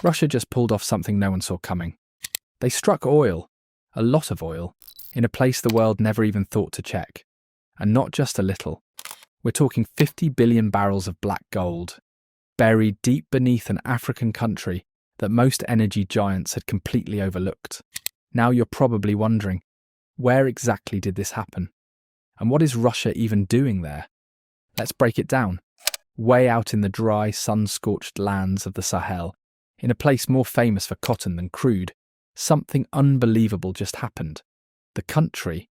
Russia just pulled off something no one saw coming. They struck oil, a lot of oil, in a place the world never even thought to check. And not just a little. We're talking 50 billion barrels of black gold, buried deep beneath an African country that most energy giants had completely overlooked. Now you're probably wondering, where exactly did this happen? And what is Russia even doing there? Let's break it down. Way out in the dry, sun-scorched lands of the Sahel, in a place more famous for cotton than crude, something unbelievable just happened. The country,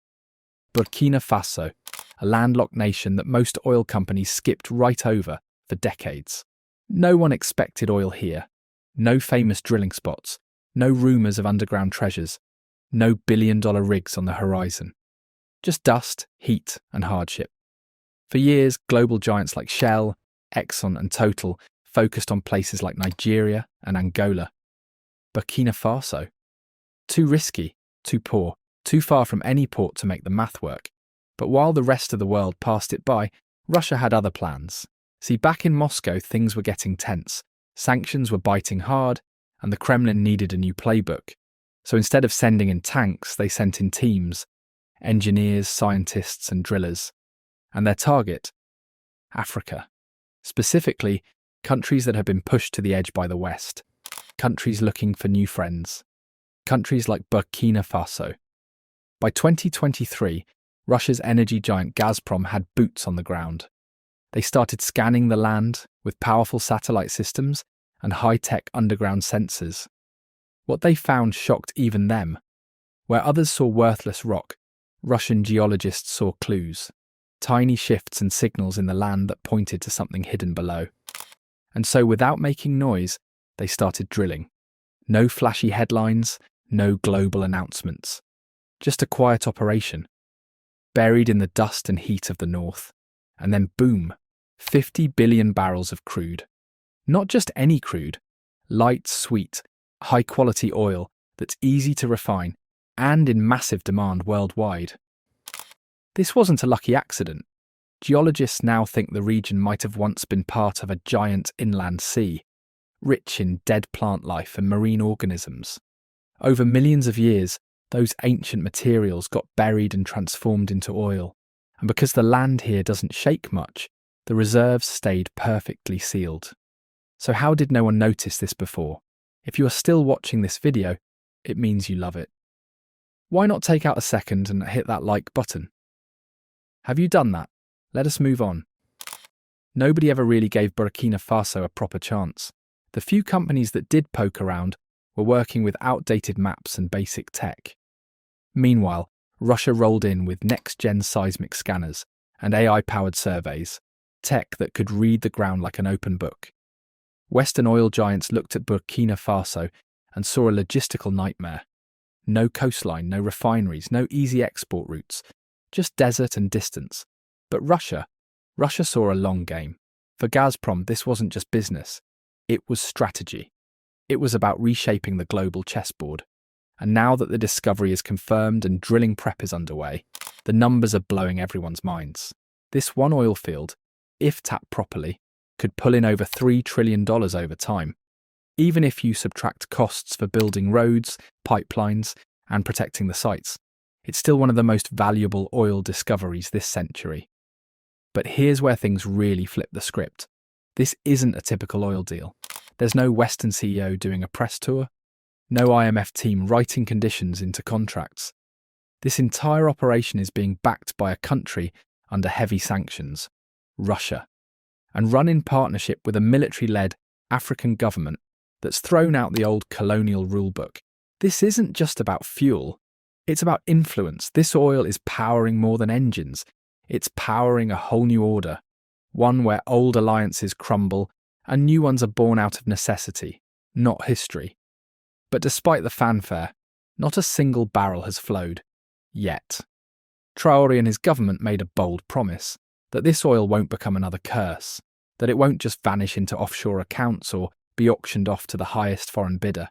Burkina Faso, a landlocked nation that most oil companies skipped right over for decades. No one expected oil here. No famous drilling spots. No rumours of underground treasures. No billion-dollar rigs on the horizon. Just dust, heat, and hardship. For years, global giants like Shell, Exxon, and Total focused on places like Nigeria and Angola. Burkina Faso? Too risky, too poor, too far from any port to make the math work. But while the rest of the world passed it by, Russia had other plans. See, back in Moscow, things were getting tense. Sanctions were biting hard, and the Kremlin needed a new playbook. So instead of sending in tanks, they sent in teams, engineers, scientists, and drillers. And their target? Africa. Specifically, countries that had been pushed to the edge by the West. Countries looking for new friends. Countries like Burkina Faso. By 2023, Russia's energy giant Gazprom had boots on the ground. They started scanning the land with powerful satellite systems and high-tech underground sensors. What they found shocked even them. Where others saw worthless rock, Russian geologists saw clues. Tiny shifts and signals in the land that pointed to something hidden below. And so without making noise, they started drilling. No flashy headlines, no global announcements. Just a quiet operation. Buried in the dust and heat of the north. And then boom, 50 billion barrels of crude. Not just any crude, light, sweet, high-quality oil that's easy to refine and in massive demand worldwide. This wasn't a lucky accident. Geologists now think the region might have once been part of a giant inland sea, rich in dead plant life and marine organisms. Over millions of years, those ancient materials got buried and transformed into oil, and because the land here doesn't shake much, the reserves stayed perfectly sealed. So how did no one notice this before? If you are still watching this video, it means you love it. Why not take out a second and hit that like button? Have you done that? Let us move on. Nobody ever really gave Burkina Faso a proper chance. The few companies that did poke around were working with outdated maps and basic tech. Meanwhile, Russia rolled in with next-gen seismic scanners and AI-powered surveys, tech that could read the ground like an open book. Western oil giants looked at Burkina Faso and saw a logistical nightmare. No coastline, no refineries, no easy export routes, just desert and distance. But Russia saw a long game. For Gazprom, this wasn't just business. It was strategy. It was about reshaping the global chessboard. And now that the discovery is confirmed and drilling prep is underway, the numbers are blowing everyone's minds. This one oil field, if tapped properly, could pull in over $3 trillion over time. Even if you subtract costs for building roads, pipelines, and protecting the sites, it's still one of the most valuable oil discoveries this century. But here's where things really flip the script. This isn't a typical oil deal. There's no Western CEO doing a press tour, no IMF team writing conditions into contracts. This entire operation is being backed by a country under heavy sanctions, Russia, and run in partnership with a military-led African government that's thrown out the old colonial rulebook. This isn't just about fuel. It's about influence. This oil is powering more than engines. It's powering a whole new order, one where old alliances crumble and new ones are born out of necessity, not history. But despite the fanfare, not a single barrel has flowed. Yet. Traoré and his government made a bold promise that this oil won't become another curse, that it won't just vanish into offshore accounts or be auctioned off to the highest foreign bidder.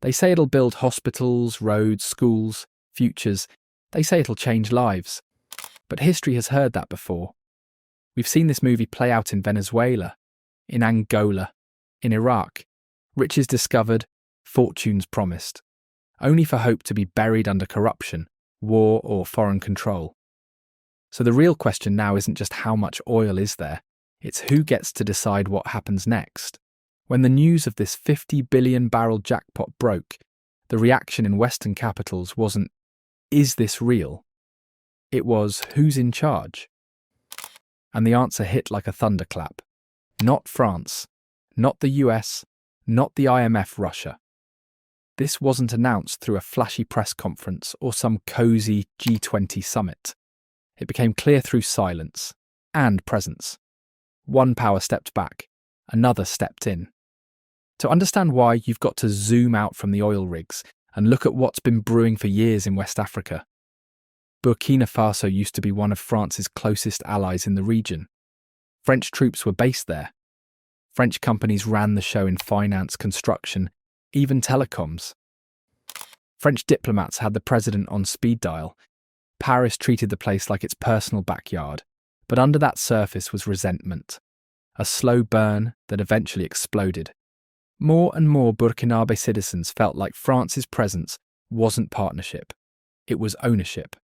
They say it'll build hospitals, roads, schools, futures. They say it'll change lives. But history has heard that before. We've seen this movie play out in Venezuela, in Angola, in Iraq. Riches discovered, fortunes promised, only for hope to be buried under corruption, war, or foreign control. So the real question now isn't just how much oil is there, it's who gets to decide what happens next. When the news of this 50 billion barrel jackpot broke, the reaction in Western capitals wasn't, "Is this real?" It was, "Who's in charge?" And the answer hit like a thunderclap. Not France, not the US, not the IMF, Russia. This wasn't announced through a flashy press conference or some cozy G20 summit. It became clear through silence and presence. One power stepped back, another stepped in. To understand why, you've got to zoom out from the oil rigs and look at what's been brewing for years in West Africa. Burkina Faso used to be one of France's closest allies in the region. French troops were based there. French companies ran the show in finance, construction, even telecoms. French diplomats had the president on speed dial. Paris treated the place like its personal backyard, but under that surface was resentment, a slow burn that eventually exploded. More and more Burkinabe citizens felt like France's presence wasn't partnership, it was ownership.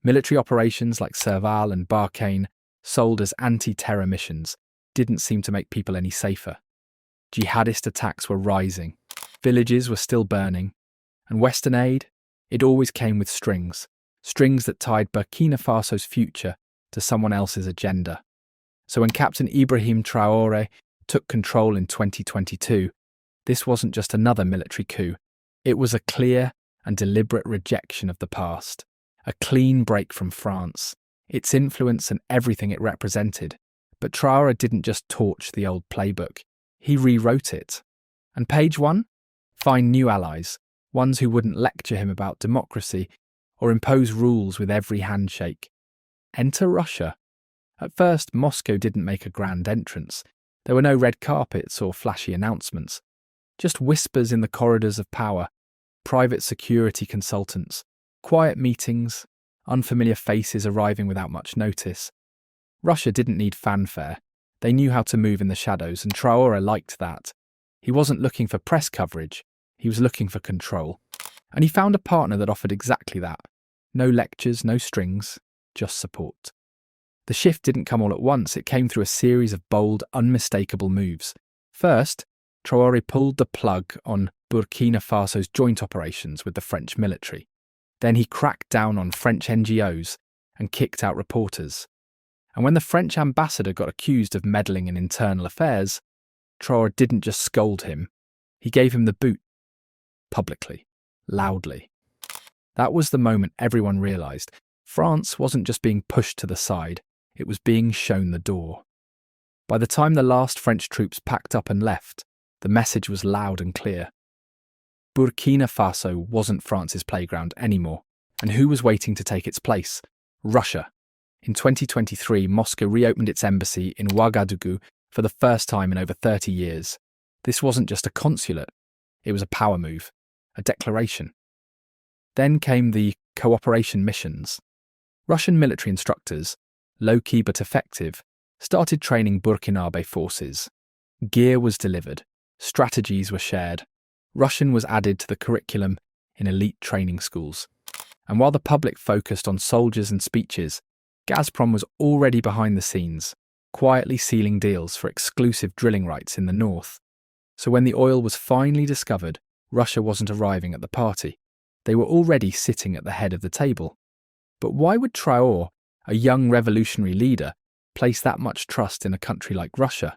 Military operations like Serval and Barkhane, sold as anti-terror missions, didn't seem to make people any safer. Jihadist attacks were rising, villages were still burning, and Western aid, it always came with strings that tied Burkina Faso's future to someone else's agenda. So when Captain Ibrahim Traoré took control in 2022, this wasn't just another military coup. It was a clear and deliberate rejection of the past, a clean break from France, its influence and everything it represented. But Traoré didn't just torch the old playbook, he rewrote it. And page one? Find new allies, ones who wouldn't lecture him about democracy or impose rules with every handshake. Enter Russia. At first, Moscow didn't make a grand entrance. There were no red carpets or flashy announcements. Just whispers in the corridors of power, private security consultants, quiet meetings, unfamiliar faces arriving without much notice. Russia didn't need fanfare. They knew how to move in the shadows, and Traoré liked that. He wasn't looking for press coverage, he was looking for control. And he found a partner that offered exactly that. No lectures, no strings, just support. The shift didn't come all at once, it came through a series of bold, unmistakable moves. First, Traoré pulled the plug on Burkina Faso's joint operations with the French military. Then he cracked down on French NGOs and kicked out reporters. And when the French ambassador got accused of meddling in internal affairs, Traoré didn't just scold him, he gave him the boot. Publicly, loudly. That was the moment everyone realised France wasn't just being pushed to the side, it was being shown the door. By the time the last French troops packed up and left, the message was loud and clear. Burkina Faso wasn't France's playground anymore, and who was waiting to take its place? Russia. In 2023, Moscow reopened its embassy in Ouagadougou for the first time in over 30 years. This wasn't just a consulate, it was a power move, a declaration. Then came the cooperation missions. Russian military instructors, low-key but effective, started training Burkinabe forces. Gear was delivered, strategies were shared, Russian was added to the curriculum in elite training schools. And while the public focused on soldiers and speeches, Gazprom was already behind the scenes, quietly sealing deals for exclusive drilling rights in the north. So when the oil was finally discovered, Russia wasn't arriving at the party. They were already sitting at the head of the table. But why would Traor, a young revolutionary leader, place that much trust in a country like Russia?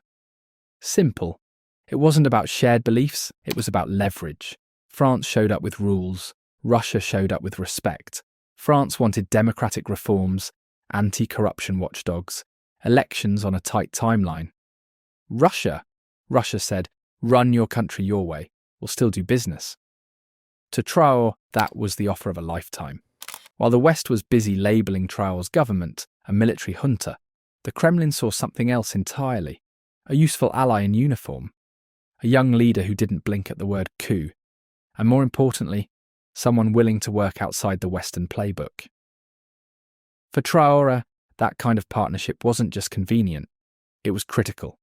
Simple. It wasn't about shared beliefs, it was about leverage. France showed up with rules, Russia showed up with respect. France wanted democratic reforms, anti-corruption watchdogs, elections on a tight timeline. Russia said, run your country your way, we'll still do business. To Traor, that was the offer of a lifetime. While the West was busy labelling Traor's government a military junta, the Kremlin saw something else entirely, a useful ally in uniform, a young leader who didn't blink at the word coup, and more importantly, someone willing to work outside the Western playbook. For Traoré, that kind of partnership wasn't just convenient, it was critical.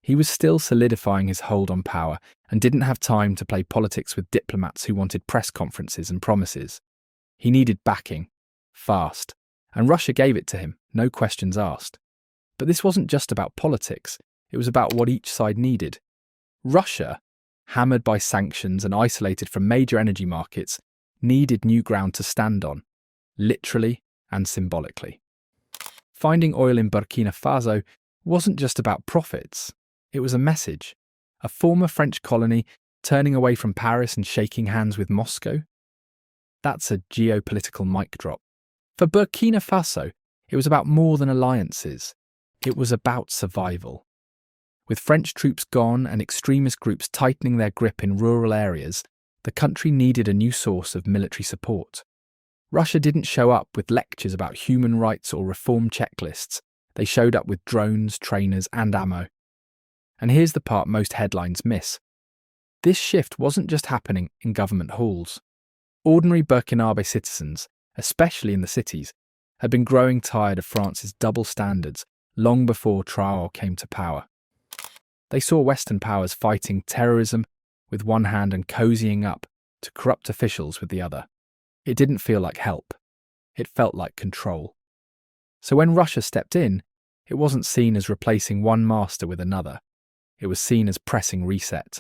He was still solidifying his hold on power and didn't have time to play politics with diplomats who wanted press conferences and promises. He needed backing, fast, and Russia gave it to him, no questions asked. But this wasn't just about politics, it was about what each side needed. Russia, hammered by sanctions and isolated from major energy markets, needed new ground to stand on, literally and symbolically. Finding oil in Burkina Faso wasn't just about profits, it was a message. A former French colony turning away from Paris and shaking hands with Moscow? That's a geopolitical mic drop. For Burkina Faso, it was about more than alliances. It was about survival. With French troops gone and extremist groups tightening their grip in rural areas, the country needed a new source of military support. Russia didn't show up with lectures about human rights or reform checklists. They showed up with drones, trainers, and ammo. And here's the part most headlines miss. This shift wasn't just happening in government halls. Ordinary Burkinabe citizens, especially in the cities, had been growing tired of France's double standards long before Traor came to power. They saw Western powers fighting terrorism with one hand and cozying up to corrupt officials with the other. It didn't feel like help. It felt like control. So when Russia stepped in, it wasn't seen as replacing one master with another. It was seen as pressing reset.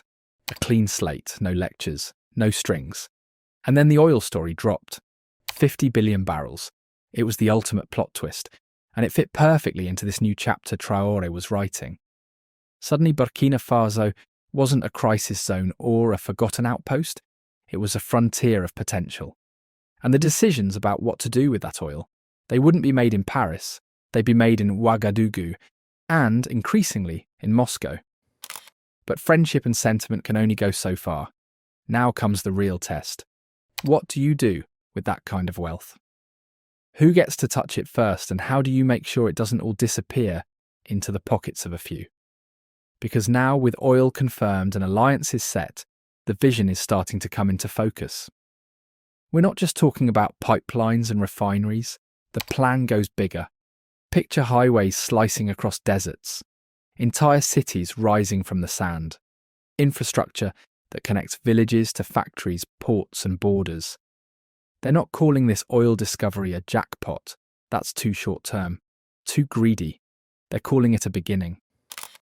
A clean slate, no lectures, no strings. And then the oil story dropped. 50 billion barrels. It was the ultimate plot twist, and it fit perfectly into this new chapter Traoré was writing. Suddenly Burkina Faso wasn't a crisis zone or a forgotten outpost. It was a frontier of potential. And the decisions about what to do with that oil, they wouldn't be made in Paris, they'd be made in Ouagadougou, and, increasingly, in Moscow. But friendship and sentiment can only go so far. Now comes the real test. What do you do with that kind of wealth? Who gets to touch it first, and how do you make sure it doesn't all disappear into the pockets of a few? Because now, with oil confirmed and alliances set, the vision is starting to come into focus. We're not just talking about pipelines and refineries. The plan goes bigger. Picture highways slicing across deserts, entire cities rising from the sand, infrastructure that connects villages to factories, ports and borders. They're not calling this oil discovery a jackpot. That's too short-term, too greedy. They're calling it a beginning.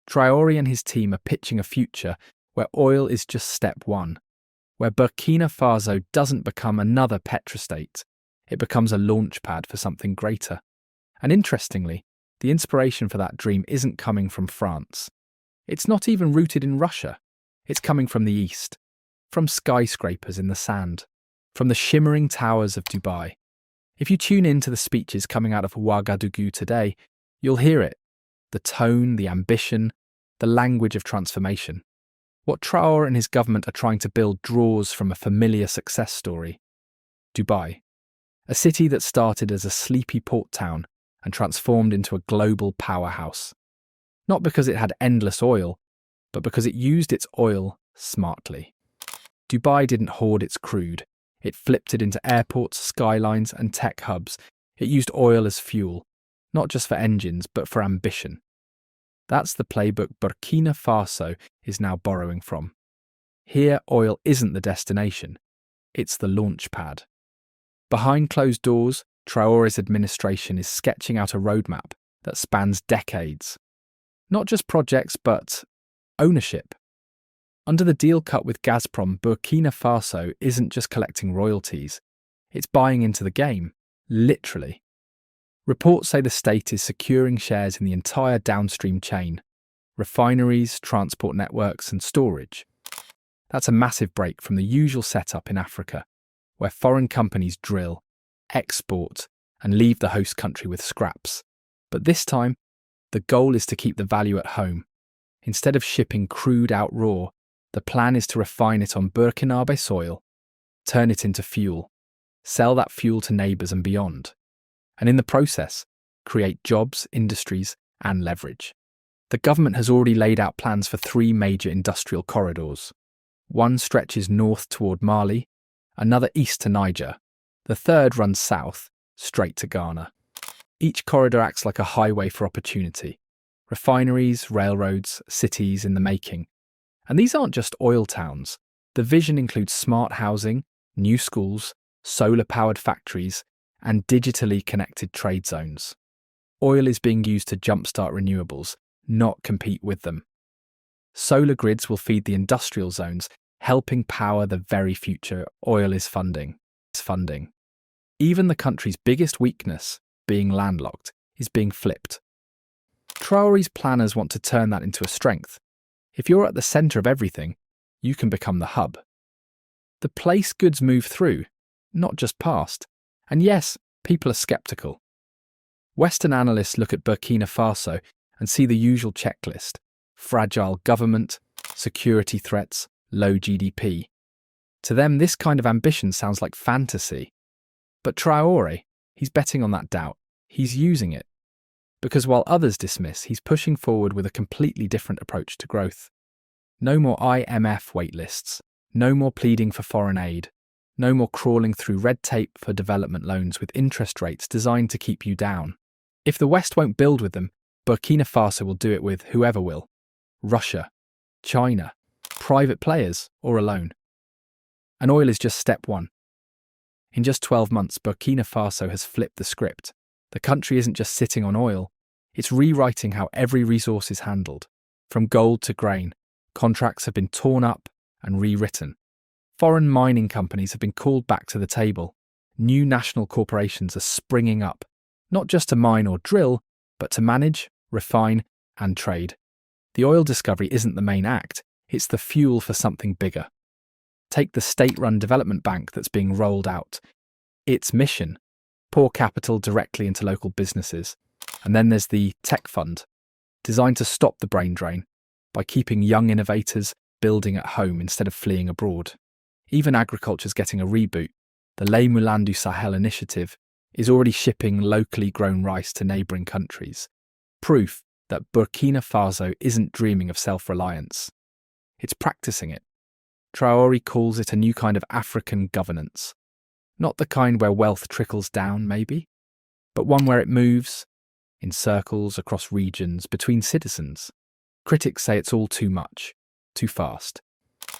Traoré and his team are pitching a future where oil is just step one, where Burkina Faso doesn't become another petrostate, it becomes a launch pad for something greater. And interestingly, the inspiration for that dream isn't coming from France. It's not even rooted in Russia. It's coming from the east, from skyscrapers in the sand, from the shimmering towers of Dubai. If you tune in to the speeches coming out of Ouagadougou today, you'll hear it. The tone, the ambition, the language of transformation. What Traor and his government are trying to build draws from a familiar success story. Dubai, a city that started as a sleepy port town and transformed into a global powerhouse. Not because it had endless oil, but because it used its oil smartly. Dubai didn't hoard its crude. It flipped it into airports, skylines, and tech hubs. It used oil as fuel, not just for engines, but for ambition. That's the playbook Burkina Faso is now borrowing from. Here, oil isn't the destination. It's the launch pad. Behind closed doors, Traoré's administration is sketching out a roadmap that spans decades. Not just projects, but ownership. Under the deal cut with Gazprom, Burkina Faso isn't just collecting royalties. It's buying into the game, literally. Reports say the state is securing shares in the entire downstream chain, refineries, transport networks, and storage. That's a massive break from the usual setup in Africa, where foreign companies drill, export, and leave the host country with scraps. But this time, the goal is to keep the value at home. Instead of shipping crude out raw, the plan is to refine it on Burkinabe soil, turn it into fuel, sell that fuel to neighbours and beyond, and in the process, create jobs, industries, and leverage. The government has already laid out plans for 3 major industrial corridors. One stretches north toward Mali, another east to Niger. The third runs south, straight to Ghana. Each corridor acts like a highway for opportunity. Refineries, railroads, cities in the making. And these aren't just oil towns. The vision includes smart housing, new schools, solar-powered factories, and digitally connected trade zones. Oil is being used to jumpstart renewables, not compete with them. Solar grids will feed the industrial zones, helping power the very future oil is funding. Even the country's biggest weakness, being landlocked, is being flipped. Traoré's planners want to turn that into a strength. If you're at the centre of everything, you can become the hub. The place goods move through, not just past. And yes, people are sceptical. Western analysts look at Burkina Faso and see the usual checklist: fragile government, security threats, low GDP. To them, this kind of ambition sounds like fantasy. But Traoré, he's betting on that doubt. He's using it. Because while others dismiss, he's pushing forward with a completely different approach to growth. No more IMF waitlists, no more pleading for foreign aid, no more crawling through red tape for development loans with interest rates designed to keep you down. If the West won't build with them, Burkina Faso will do it with whoever will. Russia, China, private players, or alone. And oil is just step one. In just 12 months, Burkina Faso has flipped the script. The country isn't just sitting on oil, it's rewriting how every resource is handled. From gold to grain, contracts have been torn up and rewritten. Foreign mining companies have been called back to the table. New national corporations are springing up, not just to mine or drill, but to manage, refine, and trade. The oil discovery isn't the main act, it's the fuel for something bigger. Take the state-run development bank that's being rolled out. Its mission: pour capital directly into local businesses. And then there's the tech fund, designed to stop the brain drain by keeping young innovators building at home instead of fleeing abroad. Even agriculture's getting a reboot. The Les Moulins du Sahel initiative is already shipping locally grown rice to neighbouring countries. Proof that Burkina Faso isn't dreaming of self-reliance. It's practicing it. Traoré calls it a new kind of African governance. Not the kind where wealth trickles down, maybe, but one where it moves, in circles, across regions, between citizens. Critics say it's all too much, too fast.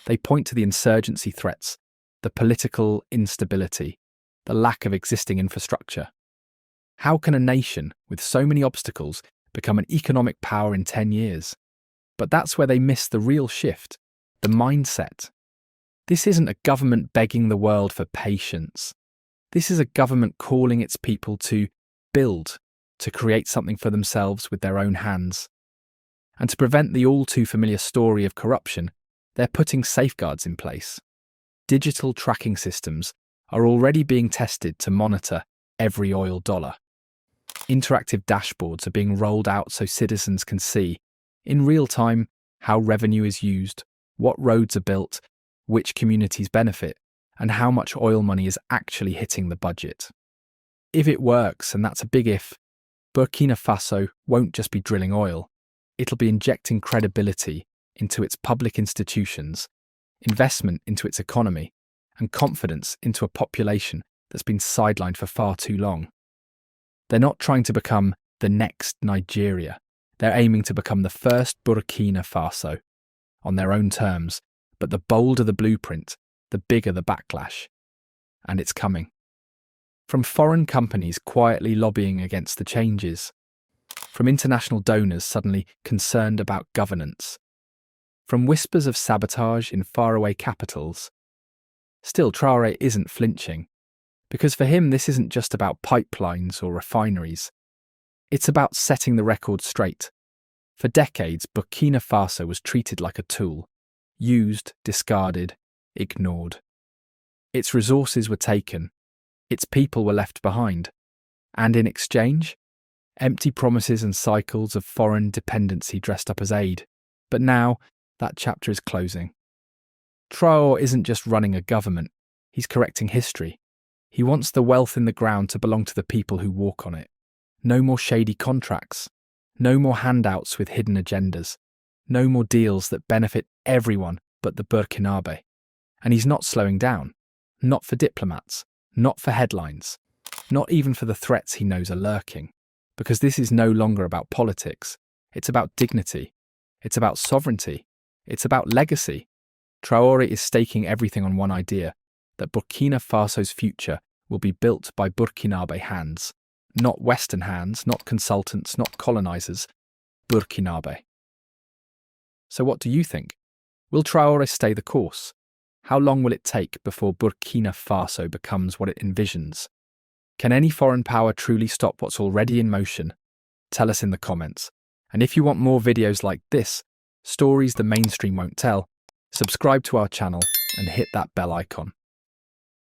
They point to the insurgency threats, the political instability, the lack of existing infrastructure. How can a nation with so many obstacles become an economic power in 10 years? But that's where they miss the real shift, the mindset. This isn't a government begging the world for patience. This is a government calling its people to build, to create something for themselves with their own hands. And to prevent the all-too-familiar story of corruption, they're putting safeguards in place. Digital tracking systems are already being tested to monitor every oil dollar. Interactive dashboards are being rolled out so citizens can see, in real time, how revenue is used, what roads are built, which communities benefit, and how much oil money is actually hitting the budget. If it works, and that's a big if, Burkina Faso won't just be drilling oil, it'll be injecting credibility into its public institutions, investment into its economy, and confidence into a population that's been sidelined for far too long. They're not trying to become the next Nigeria. They're aiming to become the first Burkina Faso, on their own terms, but the bolder the blueprint, the bigger the backlash. And it's coming. From foreign companies quietly lobbying against the changes. From international donors suddenly concerned about governance. From whispers of sabotage in faraway capitals. Still, Traoré isn't flinching. Because for him, this isn't just about pipelines or refineries. It's about setting the record straight. For decades, Burkina Faso was treated like a tool. Used, discarded, ignored. Its resources were taken. Its people were left behind. And in exchange, empty promises and cycles of foreign dependency dressed up as aid. But now, that chapter is closing. Traor isn't just running a government, he's correcting history. He wants the wealth in the ground to belong to the people who walk on it. No more shady contracts. No more handouts with hidden agendas. No more deals that benefit everyone but the Burkinabe. And he's not slowing down. Not for diplomats. Not for headlines. Not even for the threats he knows are lurking. Because this is no longer about politics. It's about dignity. It's about sovereignty. It's about legacy. Traoré is staking everything on one idea, that Burkina Faso's future will be built by Burkinabe hands. Not Western hands, not consultants, not colonizers. Burkinabe. So what do you think? Will Traoré stay the course? How long will it take before Burkina Faso becomes what it envisions? Can any foreign power truly stop what's already in motion? Tell us in the comments. And if you want more videos like this, stories the mainstream won't tell, subscribe to our channel and hit that bell icon.